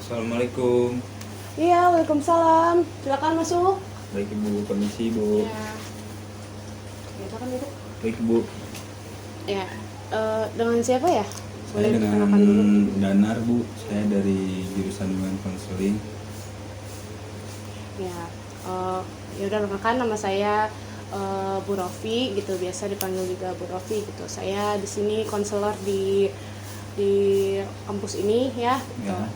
Assalamualaikum. Iya, waalaikumsalam. Silakan masuk. Baik Ibu, permisi Bu. Ya, silakan duduk. Baik Bu, Ya, dengan siapa ya? saya Boleh dengan dikenalkan dulu. Danar Bu. Saya dari jurusan Bimbingan Konseling. Ya, ya udah perkenalkan nama saya Bu Rofi gitu, biasa dipanggil juga Bu Rofi gitu. Saya di sini konselor di kampus ini ya. Gitu. Ya.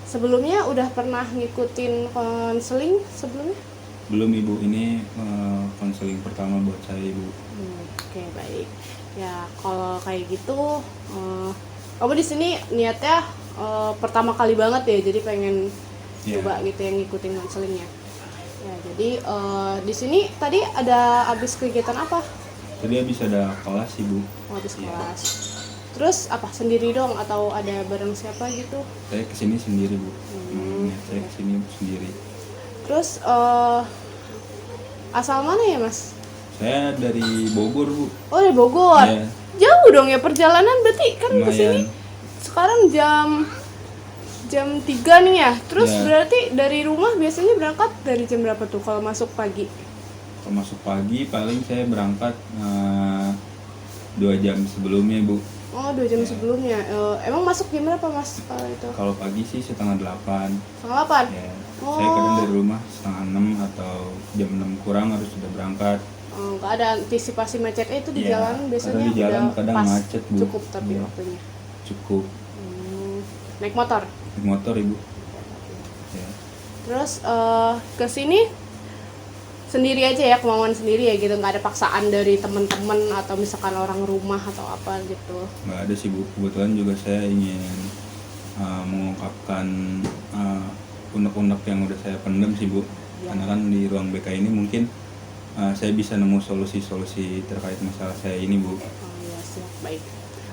Sebelumnya udah pernah ngikutin konseling sebelumnya? Belum Ibu, ini konseling pertama buat saya Ibu. Oke, baik. Ya, kalau kayak gitu, kamu di sini niatnya pertama kali banget ya, jadi pengen Ya. coba gitu yang ngikutin konselingnya. Ya, jadi di sini tadi ada habis kegiatan apa? Tadi habis ada kelas Ibu. Oh, habis Iya. kelas. Terus apa sendiri dong atau ada bareng siapa gitu? Saya kesini sendiri Bu. Niat saya kesini sendiri. Terus asal mana ya, Mas? Saya dari Bogor Bu. Oh, dari Bogor. Iya. Jauh dong ya perjalanan, berarti kan ke sini Lumayan. sekarang jam 3 nih ya. Terus Ya. berarti dari rumah biasanya berangkat dari jam berapa tuh kalau masuk pagi? Kalau masuk pagi paling saya berangkat 2 jam sebelumnya Bu. Oh, 2 jam sebelumnya. Emang masuk jam berapa, Mas? Kalau itu? Kalau pagi sih setengah 8. 7:30. Ya, Oh. saya kadang dari rumah setengah 6 atau jam 6 kurang harus sudah berangkat. Nggak ada antisipasi macetnya itu di Iya, jalan biasanya kadang di jalan, udah kadang pas, macet, Bu. cukup tapi Iya. waktunya. Cukup Naik motor. naik motor Ibu. Ya. Terus ke sini sendiri aja ya, kemauan sendiri ya gitu, nggak ada paksaan dari teman-teman atau misalkan orang rumah atau apa gitu. Nggak ada sih Bu, kebetulan juga saya ingin mengungkapkan unek-unek yang udah saya pendam sih Bu. Ya. Karena kan di ruang BK ini mungkin saya bisa nemu solusi-solusi terkait masalah saya ini Bu. Oh iya, siap, baik.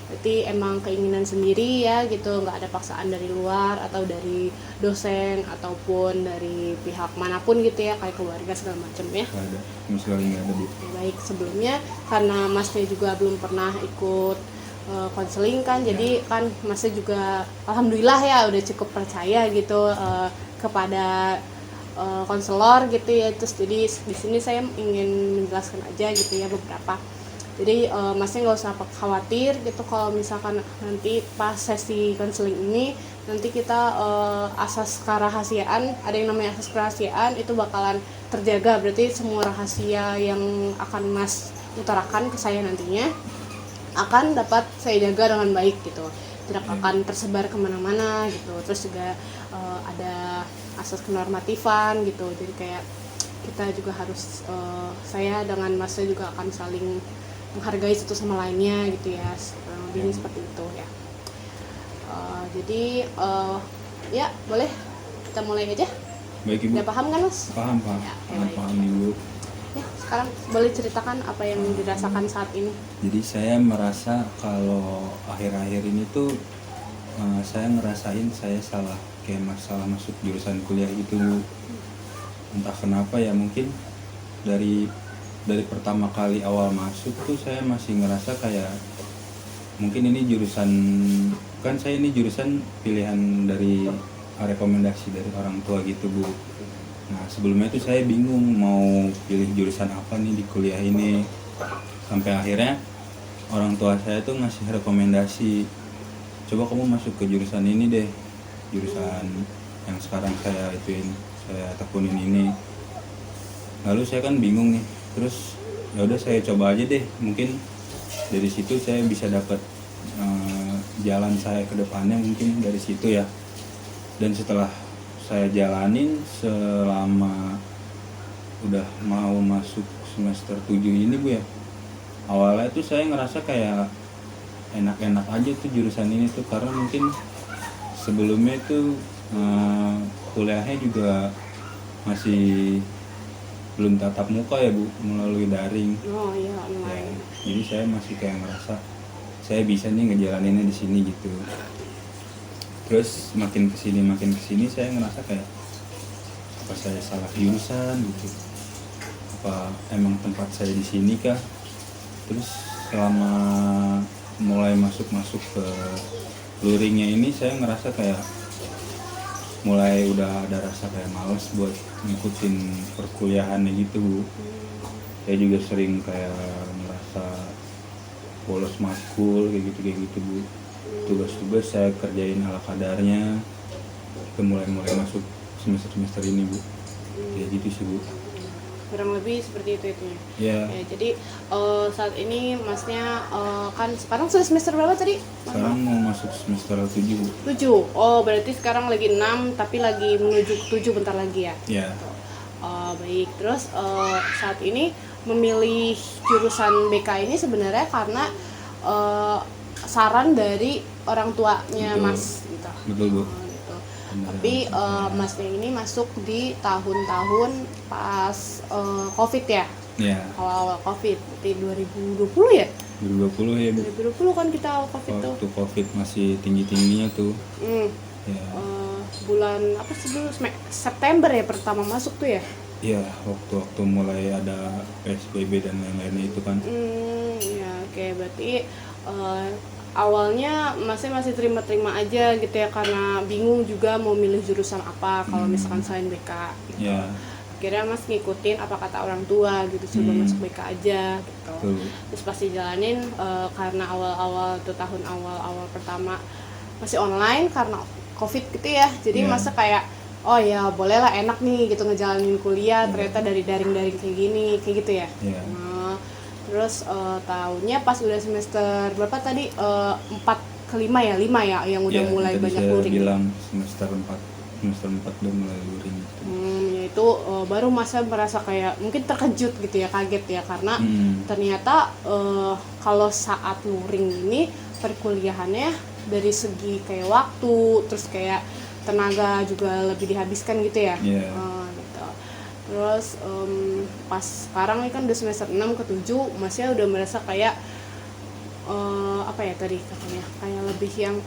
Berarti emang keinginan sendiri ya gitu, nggak ada paksaan dari luar atau dari dosen ataupun dari pihak manapun gitu ya, kayak keluarga segala macam ya. Nggak ada, sama sekali nggak ada Bu. Baik, sebelumnya karena Masnya juga belum pernah ikut konseling kan, jadi kan Masnya juga alhamdulillah ya udah cukup percaya gitu kepada konselor gitu ya. Terus jadi di sini saya ingin menjelaskan aja gitu ya beberapa. Jadi Masnya nggak usah khawatir gitu kalau misalkan nanti pas sesi konseling ini nanti kita asas kerahasiaan, ada yang namanya asas kerahasiaan itu bakalan terjaga. Berarti semua rahasia yang akan Mas utarakan ke saya nantinya akan dapat saya jaga dengan baik gitu, tidak akan tersebar kemana-mana gitu. Terus juga ada asas kenormatifan gitu, jadi kayak kita juga harus saya dengan Masnya juga akan saling menghargai satu sama lainnya gitu ya, kurang lebihnya seperti itu ya. Jadi ya boleh kita mulai aja. Baik Ibu. Udah paham kan, Mas? Paham. Ya, Sangat baik. paham Ibu. Ya, sekarang boleh ceritakan apa yang dirasakan saat ini. Jadi saya merasa kalau akhir-akhir ini tuh saya ngerasain saya salah, kayak masalah masuk jurusan kuliah itu. Entah kenapa ya, mungkin dari pertama kali awal masuk tuh saya masih ngerasa kayak mungkin ini jurusan, kan saya ini jurusan pilihan dari rekomendasi dari orang tua gitu Bu. Nah sebelumnya tuh saya bingung mau pilih jurusan apa nih di kuliah ini, sampai akhirnya orang tua saya tuh ngasih rekomendasi, coba kamu masuk ke jurusan ini deh, jurusan yang sekarang saya tekunin ini. Lalu saya kan bingung nih, terus ya udah saya coba aja deh, mungkin dari situ saya bisa dapat jalan saya ke depannya, mungkin dari situ ya. Dan setelah saya jalanin selama udah mau masuk semester 7 ini Bu ya, awalnya tuh saya ngerasa kayak enak-enak aja tuh jurusan ini tuh, karena mungkin sebelumnya tuh kuliahnya juga masih belum tatap muka ya Bu, melalui daring. Oh iya, Ya, lumayan. jadi saya masih kayak ngerasa saya bisa nih ngejalaninnya di sini gitu. Terus makin kesini saya ngerasa kayak apa saya salah jurusan gitu, apa emang tempat saya di sini kah. Terus selama mulai masuk ke luringnya ini saya ngerasa kayak mulai udah ada rasa kayak males buat ngikutin perkuliahannya gitu Bu. Saya juga sering kayak ngerasa bolos matkul kayak gitu Bu. Tugas-tugas saya kerjain ala kadarnya. Itu mulai masuk semester ini Bu. Kayak gitu sih Bu. Kurang lebih seperti itu itunya. Ya, Ya, jadi saat ini masnya kan sekarang sudah semester berapa tadi? sekarang mau masuk semester 7 Bu. 7. Oh, berarti sekarang lagi 6 tapi lagi menuju ke 7 bentar lagi ya. Ya, Baik. Terus saat ini memilih jurusan BK ini sebenarnya karena saran dari orang tuanya Betul. Mas gitu. betul Bu. Gitu. Benar. Tapi Masnya ini masuk di tahun-tahun pas COVID ya. Ya, Awal-awal COVID, berarti 2020 ya? 2020 ya Bu. 2020 kan kita awal COVID tuh. Waktu COVID masih tinggi-tingginya tuh. Hmm. Ya, Bulan apa sih dulu? September ya pertama masuk tuh ya? ya waktu mulai ada PSBB dan lain-lainnya itu kan. Ya oke, berarti awalnya masih terima-terima aja gitu ya, karena bingung juga mau milih jurusan apa kalau misalkan selain BK gitu. Ya, Akhirnya Mas ngikutin apa kata orang tua gitu, coba masuk BK aja gitu. betul. Terus pasti jalanin karena awal-awal tuh tahun awal pertama masih online karena COVID gitu ya. Jadi Iya. masa kayak oh ya bolehlah, enak nih gitu ngejalanin kuliah, ternyata dari daring-daring kayak gini, kayak gitu ya. Iya. Nah, terus tahunnya pas udah semester berapa tadi? 4 ke 5 ya? 5 ya yang udah Ya, mulai tadi banyak saya luring. bilang semester 4 udah mulai luring gitu. Yaitu baru masa merasa kayak mungkin terkejut gitu ya, kaget ya, karena ternyata kalau saat luring ini perkuliahannya dari segi kayak waktu, terus kayak tenaga juga lebih dihabiskan gitu ya. Iya. Gitu. Terus pas sekarang ini kan udah semester 6 ke 7 masnya udah merasa kayak apa ya tadi katanya, kayak lebih yang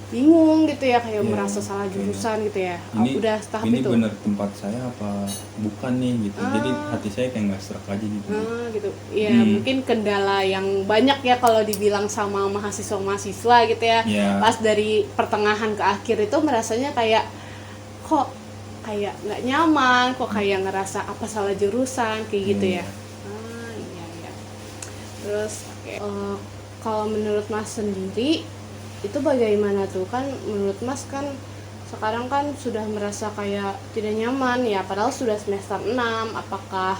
bingung gitu ya, kayak Iya, merasa salah jurusan gitu ya. Ini Udah tahap ini itu. bener tempat saya apa bukan nih gitu. Jadi hati saya kayak nggak serak aja gitu. Gitu. Ya mungkin kendala yang banyak ya kalau dibilang sama mahasiswa gitu ya. Iya. Pas dari pertengahan ke akhir itu merasanya kayak kok kayak nggak nyaman, kok kayak ngerasa apa salah jurusan kayak gitu ya. Iya. Terus kalau menurut Mas sendiri itu bagaimana tuh? Kan menurut Mas kan sekarang kan sudah merasa kayak tidak nyaman ya, padahal sudah semester 6. Apakah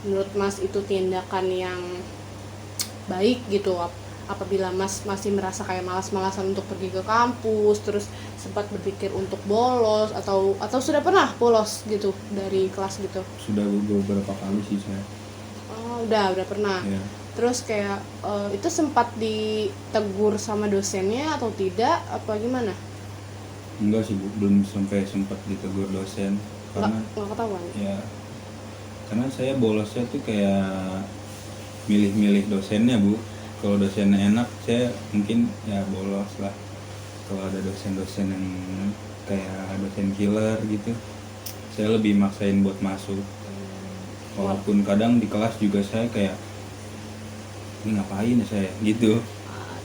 menurut Mas itu tindakan yang baik gitu apabila Mas masih merasa kayak malas-malasan untuk pergi ke kampus, terus sempat berpikir untuk bolos atau sudah pernah bolos gitu dari kelas gitu? Sudah beberapa kali sih saya. Oh, udah pernah. Ya. Terus kayak itu sempat ditegur sama dosennya atau tidak, apa gimana? Enggak sih Bu, belum sampai sempat ditegur dosen karena Nggak ketahuan. ya karena saya bolosnya tuh kayak milih-milih dosennya Bu. Kalau dosennya enak saya mungkin ya bolos lah. Kalau ada dosen-dosen yang kayak dosen killer gitu, saya lebih maksain buat masuk. Walaupun kadang di kelas juga saya kayak ini ngapain ya saya gitu.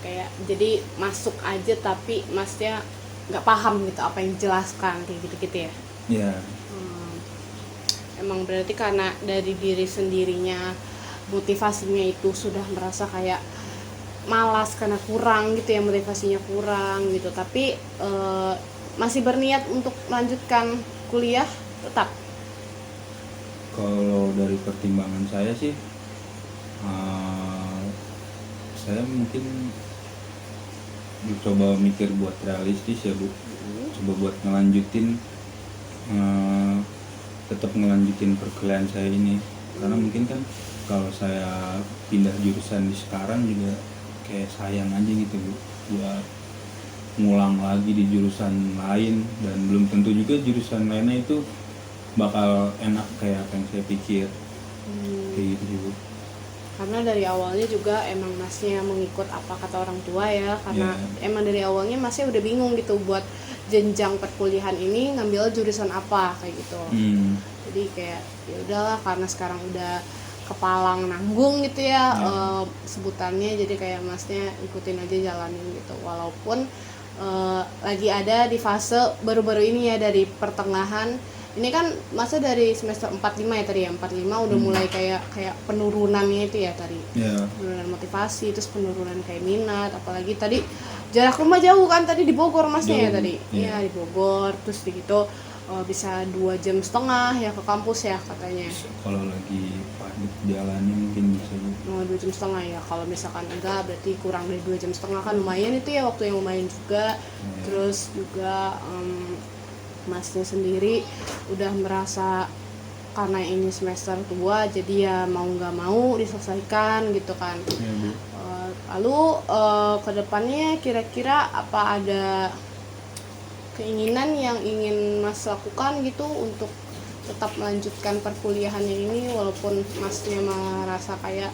Kayak jadi masuk aja tapi Masnya nggak paham gitu apa yang dijelaskan kayak gitu ya. Ya, Emang berarti karena dari diri sendirinya motivasinya itu sudah merasa kayak malas karena kurang gitu ya, motivasinya kurang gitu, tapi masih berniat untuk melanjutkan kuliah tetap. kalau dari pertimbangan saya sih saya mungkin coba mikir buat realistis ya Bu. Coba buat ngelanjutin tetap ngelanjutin perkuliahan saya ini, karena mungkin kan kalau saya pindah jurusan di sekarang juga kayak sayang aja gitu Bu, buat ngulang lagi di jurusan lain, dan belum tentu juga jurusan lainnya itu bakal enak kayak apa yang saya pikir. Kayak gitu sih Bu. Karena dari awalnya juga emang Masnya mengikut apa kata orang tua ya, karena emang dari awalnya Masnya udah bingung gitu buat jenjang perkuliahan ini ngambil jurusan apa kayak gitu. Jadi kayak ya udahlah, karena sekarang udah kepalang nanggung gitu ya sebutannya, jadi kayak Masnya ikutin aja jalanin gitu, walaupun lagi ada di fase baru-baru ini ya, dari pertengahan ini kan masa dari semester 45 ya tadi ya, 45 udah mulai kayak penurunannya itu ya tadi. Penurunan motivasi, terus penurunan kayak minat, apalagi tadi jarak rumah jauh kan tadi di Bogor masnya ya tadi. Iya, di Bogor, terus gitu bisa 2,5 jam ya ke kampus ya katanya. Kalau lagi padat jalannya mungkin bisa 2,5 jam ya. Kalau misalkan enggak berarti kurang dari 2,5 jam kan lumayan itu ya, waktu yang lumayan juga. Terus juga masnya sendiri udah merasa karena ini semester tua jadi ya mau nggak mau diselesaikan gitu kan. Lalu kedepannya kira-kira apa ada keinginan yang ingin mas lakukan gitu untuk tetap melanjutkan perkuliahannya ini, walaupun masnya merasa kayak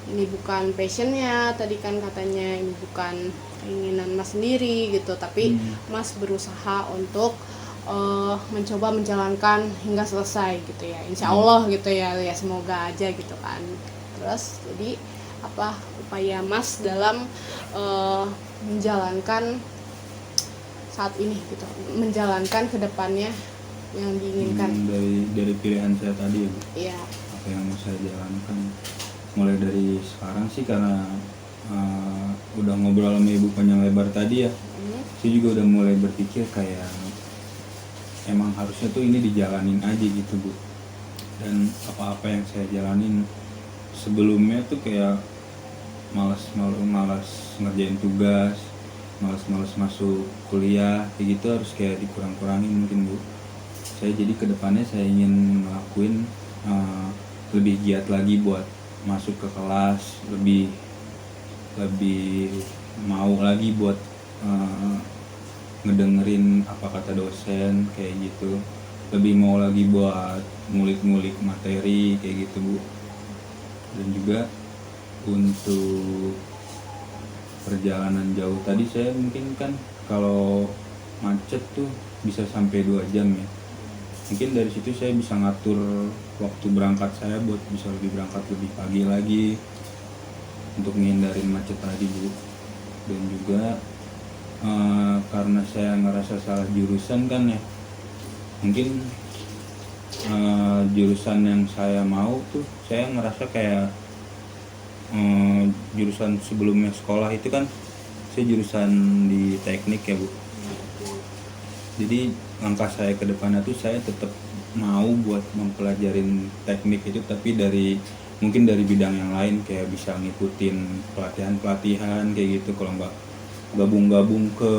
ini bukan passionnya tadi kan katanya, ini bukan keinginan mas sendiri gitu, tapi mas berusaha untuk mencoba menjalankan hingga selesai gitu ya, insya Allah gitu ya, semoga aja gitu kan. Terus jadi apa upaya mas dalam menjalankan saat ini gitu, menjalankan kedepannya yang diinginkan dari pilihan saya tadi ya Bu. Iya. Apa yang mau saya jalankan mulai dari sekarang sih, karena udah ngobrol sama ibu panjang lebar tadi ya, saya juga udah mulai berpikir kayak emang harusnya tuh ini dijalanin aja gitu Bu. Dan apa-apa yang saya jalanin sebelumnya tuh kayak malas ngerjain tugas, malas masuk kuliah kayak gitu, harus kayak dikurang-kurangin mungkin Bu. Saya jadi kedepannya saya ingin ngelakuin lebih giat lagi buat masuk ke kelas, lebih mau lagi buat ngedengerin apa kata dosen kayak gitu, lebih mau lagi buat ngulik-ngulik materi kayak gitu Bu. Dan juga untuk perjalanan jauh tadi, saya mungkin kan kalau macet tuh bisa sampai 2 jam ya, mungkin dari situ saya bisa ngatur waktu berangkat saya buat bisa berangkat lebih pagi lagi untuk menghindarin macet tadi Bu. Dan juga karena saya ngerasa salah jurusan kan ya, mungkin jurusan yang saya mau tuh saya ngerasa kayak jurusan sebelumnya sekolah itu kan saya jurusan di teknik ya Bu. Jadi langkah saya ke depannya tuh saya tetap mau buat mempelajarin teknik itu, tapi mungkin dari bidang yang lain, kayak bisa ngikutin pelatihan kayak gitu, kalau nggak gabung ke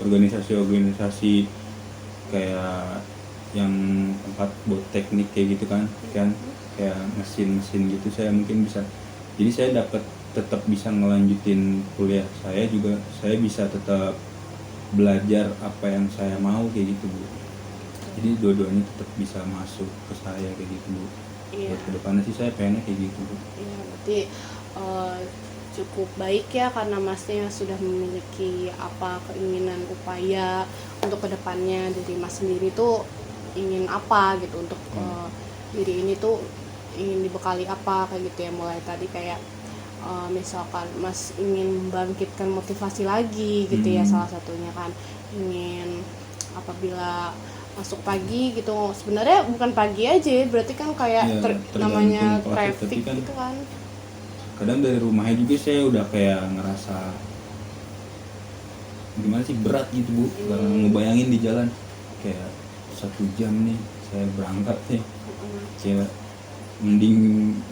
organisasi kayak yang tempat buat teknik kayak gitu kan kayak mesin gitu, saya mungkin bisa, jadi saya tetap bisa ngelanjutin kuliah saya juga, saya bisa tetap belajar apa yang saya mau kayak gitu Bu. Jadi dua-duanya tetap bisa masuk ke saya kayak gitu Bu. Buat kedepannya sih saya pengennya kayak gitu Bu. Iya, berarti cukup baik ya, karena masnya sudah memiliki keinginan upaya untuk kedepannya. Dari mas sendiri tuh ingin apa gitu untuk diri ini tuh ingin dibekali apa kayak gitu ya, mulai tadi kayak misalkan mas ingin membangkitkan motivasi lagi gitu ya, salah satunya kan ingin apabila masuk pagi gitu, sebenarnya bukan pagi aja berarti kan kayak namanya traffic kan, gitu kan. Kadang dari rumahnya juga saya udah kayak ngerasa gimana sih, berat gitu Bu. Karena ngebayangin di jalan kayak 1 jam nih saya berangkat nih, kayak mending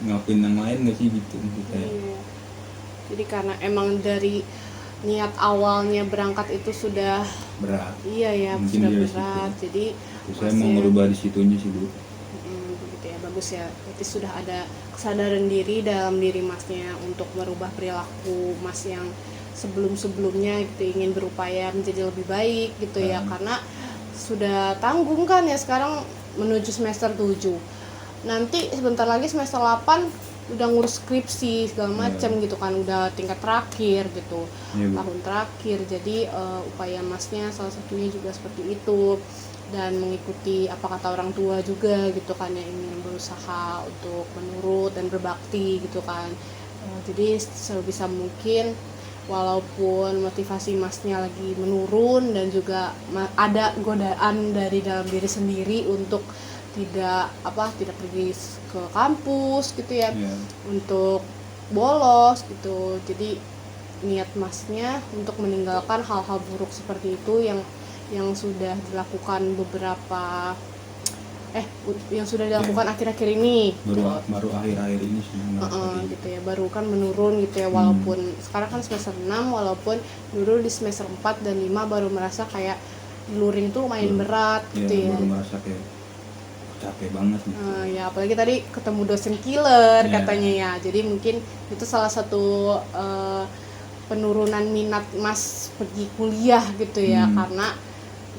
ngapain yang lain gak sih gitu kayak. Jadi karena emang dari niat awalnya berangkat itu sudah berat. Iya ya, mungkin sudah berat. Situ. Jadi saya mau merubah di situnya sih Bu. Begitu ya, bagus ya. Berarti sudah ada kesadaran diri dalam diri masnya untuk merubah perilaku mas yang sebelumnya gitu, ingin berupaya menjadi lebih baik gitu ya, karena sudah tanggung kan ya sekarang menuju semester 7. Nanti sebentar lagi semester 8 udah ngurus skripsi segala macam gitu kan, udah tingkat terakhir gitu, tahun terakhir. Jadi upaya masnya salah satunya juga seperti itu, dan mengikuti apa kata orang tua juga gitu kan, yang ingin berusaha untuk menurut dan berbakti gitu kan. Jadi sebisa mungkin walaupun motivasi masnya lagi menurun dan juga ada godaan dari dalam diri sendiri untuk tidak pergi ke kampus gitu ya, untuk bolos gitu. Jadi niat masnya untuk meninggalkan hal-hal buruk seperti itu yang sudah dilakukan yang sudah dilakukan akhir-akhir ini baru akhir-akhir ini sih gitu ya, baru kan menurun gitu ya, walaupun sekarang kan semester 6, walaupun dulu di semester 4 dan 5 baru merasa kayak luring itu lumayan berat gitu ya, baru merasa kayak capek banget gitu. Ya apalagi tadi ketemu dosen killer katanya ya, jadi mungkin itu salah satu penurunan minat Mas pergi kuliah gitu ya, karena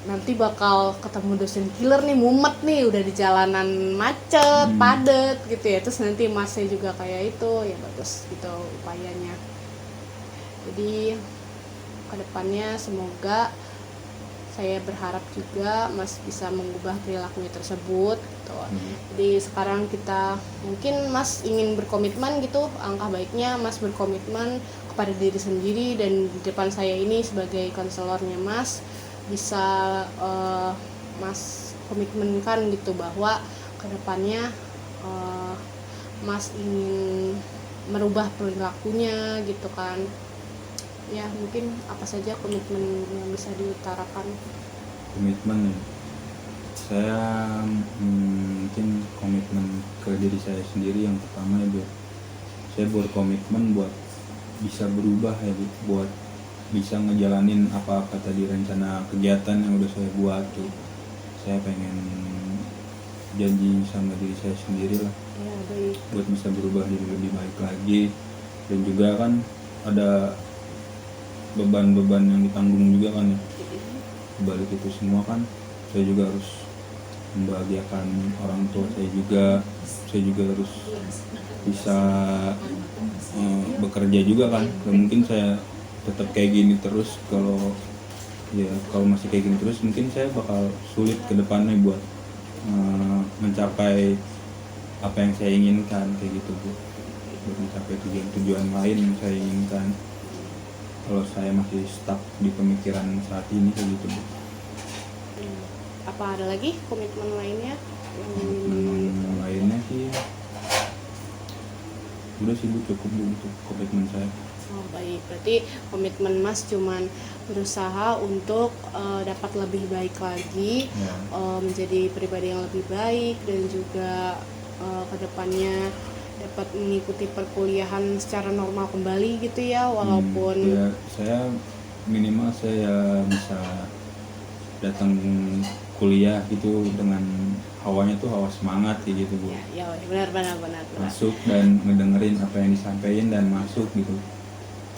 nanti bakal ketemu dosen killer nih, mumet nih, udah di jalanan macet, padet gitu ya, terus nanti Masnya juga kayak itu ya, bagus gitu upayanya. Jadi kedepannya semoga, saya berharap juga Mas bisa mengubah perilakunya tersebut gitu. Jadi sekarang kita mungkin Mas ingin berkomitmen gitu, alangkah baiknya Mas berkomitmen kepada diri sendiri, dan di depan saya ini sebagai konselornya Mas bisa Mas komitmenkan gitu bahwa kedepannya Mas ingin merubah perilakunya gitu kan ya. Mungkin apa saja komitmen yang bisa diutarakan? Komitmen ya, saya mungkin komitmen ke diri saya sendiri. Yang pertama ya, saya berkomitmen buat bisa berubah ya, buat bisa ngejalanin apa-apa tadi rencana kegiatan yang udah saya buat tuh. Saya pengen janji sama diri saya sendiri lah ya, baik. Buat bisa berubah jadi lebih baik lagi. Dan juga kan ada beban-beban yang ditanggung juga kan ya, balik itu semua kan saya juga harus membahagiakan orang tua saya juga harus bisa bekerja juga kan. Dan mungkin saya tetap kayak gini terus, kalau masih kayak gini terus mungkin saya bakal sulit ke depannya buat mencapai apa yang saya inginkan kayak gitu Bu, buat mencapai tujuan lain yang saya inginkan. Kalau saya masih stuck di pemikiran saat ini kayak gitu Bu. Apa ada lagi komitmen lainnya? Komitmen lainnya sih udah sih Bu, cukup Bu untuk komitmen saya. Oh baik, berarti komitmen Mas cuman berusaha untuk dapat lebih baik lagi, menjadi pribadi yang lebih baik, dan juga kedepannya dapat mengikuti perkuliahan secara normal kembali gitu ya, walaupun saya minimal saya bisa datang kuliah gitu dengan hawanya tuh hawa semangat kayak gitu Bu. Ya benar. Masuk dan ngedengerin apa yang disampaikan dan masuk gitu.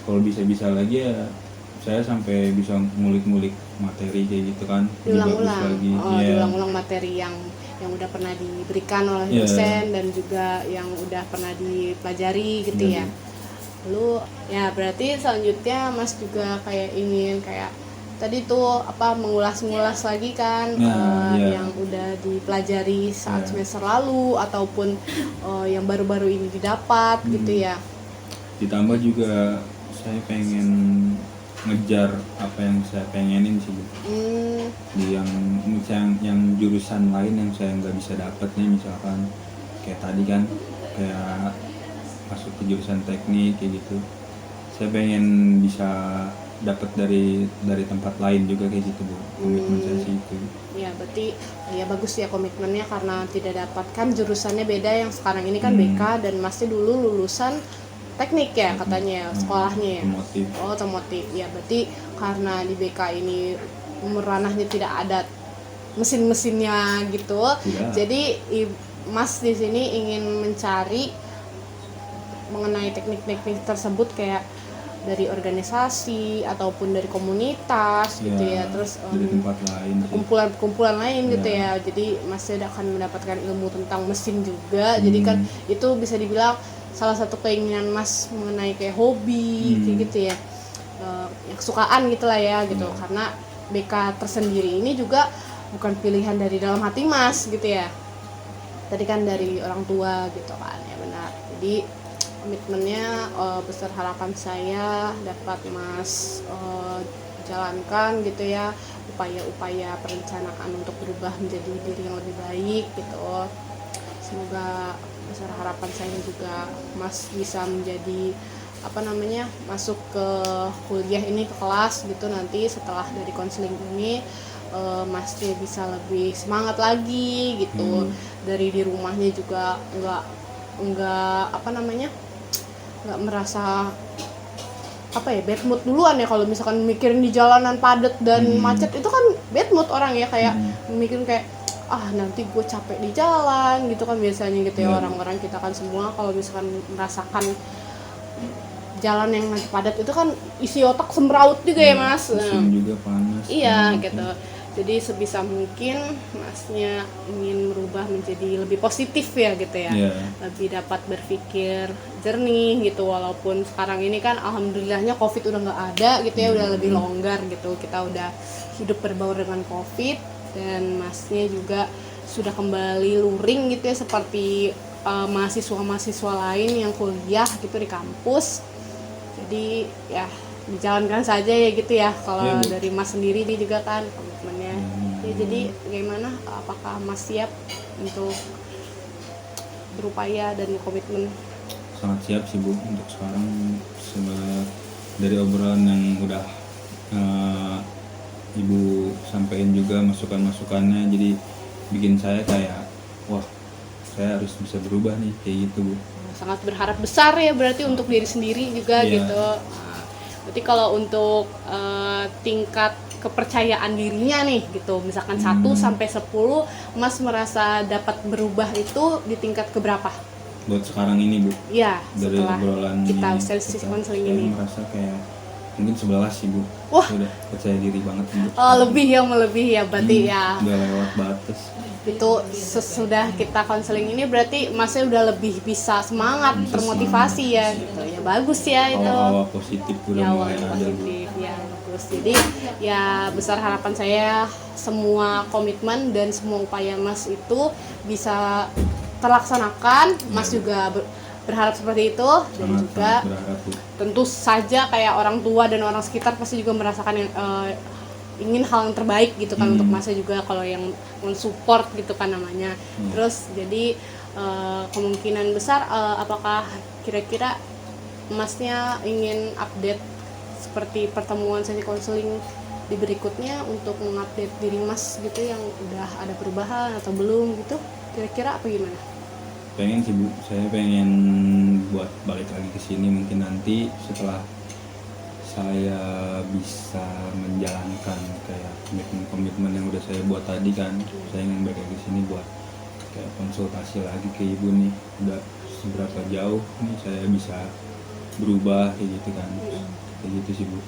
Kalau bisa lagi ya saya sampai bisa ngulik-ngulik materi kayak gitu kan, diulang-ulang lagi. Diulang-ulang materi yang udah pernah diberikan oleh dosen dan juga yang udah pernah dipelajari gitu ya. Lalu ya berarti selanjutnya Mas juga ingin tadi tuh mengulas lagi kan yang udah dipelajari saat semester lalu ataupun yang baru-baru ini didapat gitu ya. Ditambah juga saya pengen ngejar apa yang saya pengenin sih Bu. Di yang jurusan lain yang saya nggak bisa dapat nih, misalkan kayak tadi kan kayak masuk ke jurusan teknik kayak gitu, saya pengen bisa dapat dari tempat lain juga kayak gitu Bu. Komitmen saya sih itu. Ya berarti ya bagus ya komitmennya, karena tidak dapat kan jurusannya beda, yang sekarang ini kan BK dan Masnya dulu lulusan teknik ya katanya sekolahnya ya. Otomotif. Ya berarti karena di BK ini ranahnya tidak ada mesin-mesinnya gitu. Jadi Mas di sini ingin mencari mengenai teknik-teknik tersebut kayak dari organisasi ataupun dari komunitas gitu ya, terus dari tempat lain, kumpulan lain gitu ya. Jadi Mas akan mendapatkan ilmu tentang mesin juga. Jadi kan itu bisa dibilang salah satu keinginan Mas mengenai kayak hobi kayak gitu ya, yang kesukaan gitulah ya gitu. Karena BK tersendiri ini juga bukan pilihan dari dalam hati Mas gitu ya, tadi kan dari orang tua gitu kan ya, benar. Jadi komitmennya besar harapan saya dapat Mas jalankan gitu ya, upaya-upaya perencanaan untuk berubah menjadi diri yang lebih baik gitu. Semoga besar harapan saya juga Mas bisa menjadi masuk ke kuliah ini, ke kelas gitu, nanti setelah dari konseling ini Masnya bisa lebih semangat lagi gitu. Dari di rumahnya juga nggak merasa bad mood duluan ya, kalau misalkan mikirin di jalanan padat dan macet itu kan bad mood orang ya, kayak mikirin kayak nanti gue capek di jalan gitu kan biasanya gitu ya. Orang-orang kita kan semua kalau misalkan merasakan jalan yang lagi padat itu kan isi otak semraut juga ya Mas. Pusing juga, panas. Iya gitu. Jadi sebisa mungkin Masnya ingin merubah menjadi lebih positif ya gitu ya. Lebih dapat berpikir jernih gitu, walaupun sekarang ini kan alhamdulillahnya Covid udah nggak ada gitu ya, udah lebih longgar gitu. Kita udah hidup berbaur dengan Covid, dan Masnya juga sudah kembali luring gitu ya, seperti mahasiswa-mahasiswa lain yang kuliah gitu di kampus. Jadi ya dijalankan saja ya gitu ya. Kalau dari Mas sendiri ini juga kan komitmennya. Ya, jadi bagaimana, apakah Mas siap untuk berupaya dan komitmen? Sangat siap sih Bu untuk sekarang. Dari obrolan yang udah Ibu sampaikan juga masukan-masukannya, jadi bikin saya kayak wah, saya harus bisa berubah nih kayak gitu Bu. Sangat berharap besar ya berarti untuk diri sendiri juga gitu. Berarti kalau untuk tingkat kepercayaan dirinya nih gitu, misalkan 1 sampai 10 Mas merasa dapat berubah itu di tingkat keberapa? Buat sekarang ini Bu? Iya, dari setelah obrolan kita sesi konseling ini. Saya merasa kayak mungkin 11 sih Bu. Wah, udah percaya diri banget Bu. Melebihi ya berarti ya. Udah lewat batas. Itu sesudah kita konseling ini berarti Masnya udah lebih bisa semangat, termotivasi ya gitu. Ya bagus ya itu. Awal-awal positif udah mulai ada. Positif ya, bagus. Jadi ya besar harapan saya semua komitmen dan semua upaya Mas itu bisa terlaksanakan. Mas juga berharap seperti itu. Dan juga tentu saja kayak orang tua dan orang sekitar pasti juga merasakan yang ingin hal yang terbaik gitu kan untuk Masnya juga, kalau yang mensupport gitu kan namanya. Terus jadi kemungkinan besar apakah kira-kira Masnya ingin update seperti pertemuan sesi konseling di berikutnya untuk mengupdate diri Mas gitu, yang udah ada perubahan atau belum gitu, kira-kira apa gimana? Pengen sih Bu, saya pengen buat balik lagi ke sini mungkin nanti setelah saya bisa menjalankan kayak komitmen yang udah saya buat tadi kan. Saya ingin balik lagi ke sini buat kayak konsultasi lagi ke Ibu nih, udah seberapa jauh nih saya bisa berubah kayak gitu kan. Kayak gitu sih Bu.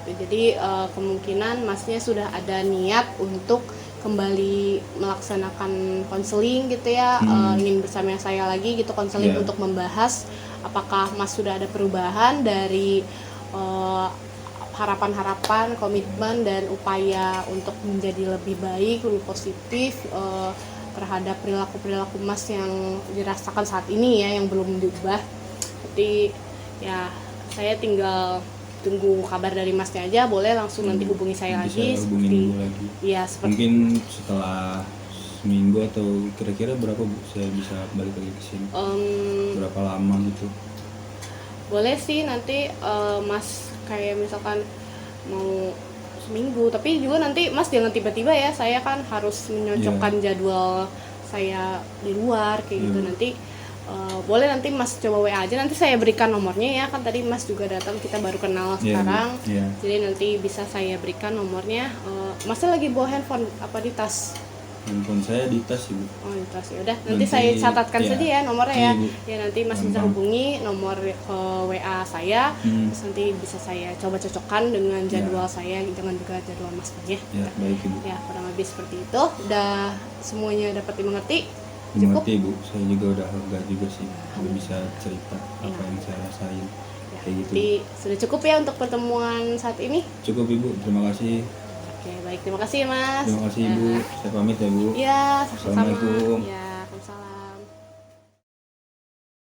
Jadi kemungkinan Masnya sudah ada niat untuk kembali melaksanakan konseling gitu ya. Ingin bersama saya lagi gitu konseling untuk membahas apakah Mas sudah ada perubahan dari harapan-harapan, komitmen dan upaya untuk menjadi lebih baik, lebih positif terhadap perilaku-perilaku Mas yang dirasakan saat ini ya, yang belum diubah. Jadi ya saya tinggal tunggu kabar dari Masnya aja, boleh langsung nanti hubungi saya lagi seperti ya, mungkin setelah seminggu atau kira-kira berapa Bu saya bisa balik lagi ke sini? Berapa lama gitu? Boleh sih nanti Mas kayak misalkan mau seminggu, tapi juga nanti Mas jangan tiba-tiba ya, saya kan harus menyocokkan jadwal saya di luar kayak gitu. Nanti boleh nanti Mas coba WA aja, nanti saya berikan nomornya ya, kan tadi Mas juga datang, kita baru kenal sekarang. Jadi nanti bisa saya berikan nomornya. Masnya lagi bawa handphone apa di tas? Handphone saya di tas Ibu. Oh di tas, ya udah nanti saya catatkan saja ya nomornya ya. Ya nanti Mas bisa hubungi nomor WA saya, terus nanti bisa saya coba cocokkan dengan jadwal saya, dengan juga jadwal Masnya. Ya baik Ibu. Ya kurang lebih seperti itu. Udah semuanya dapat dimengerti? Mengerti Bu, saya juga udah lega juga sih, udah bisa cerita apa yang saya rasain. Kayak gitu. Jadi sudah cukup ya untuk pertemuan saat ini? Cukup Ibu, terima kasih. Oke baik, terima kasih Mas. Terima kasih Ibu, saya pamit ya Bu. Iya, sama-sama. Assalamualaikum. Ya.